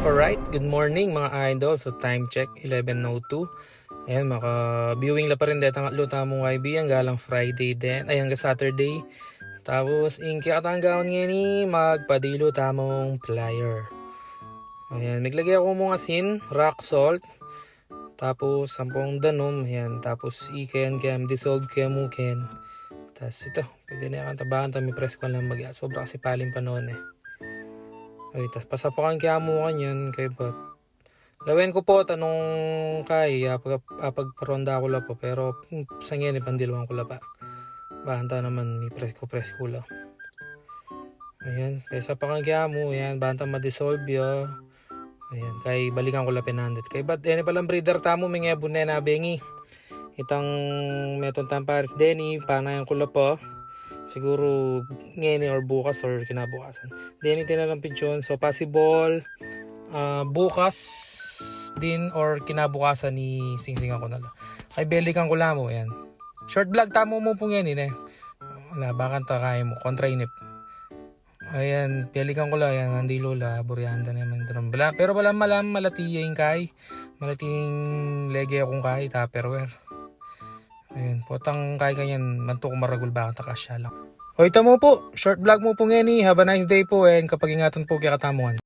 Alright, good morning mga idol. So time check, 11:02. Ayan, maka-viewing la pa rin dito ang luta mong YB hanggang Friday din. Ay, hanggang Saturday. Tapos, inki katanggawan nga ni magpadilo tamong plier. Ayan, miglagay ako mong asin, rock salt. Tapos, sampung danom. Ayan, tapos iken kem, dissolve kem muken. Tapos ito, pwede na yung tabahan. Tami press ko lang mag sobra kasi palim pa noon eh. Ay, tas pasapakan kaya mo kanyan kay bat. Lawen ko po tanong kay pagparonda ko la po pero sa ngayon ipandilwan ko la pa. Bahanta naman may press ko la. Ayan, kay sapakan kaya mo, ayan, bahanta ma-dissolve yo. Ayan, kay balikan ko la pinandit. Kay bat ene palang breeder tamo may nga bunay na bengi. Itang meton tamparis deni panayan ko la po. Siguro ngayon or bukas or kinabukasan. Then tinalampin yun. So possible bukas din or kinabukasan ni singsingan ko na lang. Ay belikan ko lang mo yan. Short vlog tamo mo pong yan eh. Wala bakan takay mo. Kontra inip. Ayan belikan ko lang yan. Hindi lola. Buryanda naman. Pero wala malam malatiyeng kay. Malatiyeng lege akong kay. Tupperware. Ayan, potang kaya ganyan, manto ko maragul ba ang takasya lang. O ito mo po, short vlog mo po ngayon. Have a nice day po and kapag ingatan po kaya katamuan.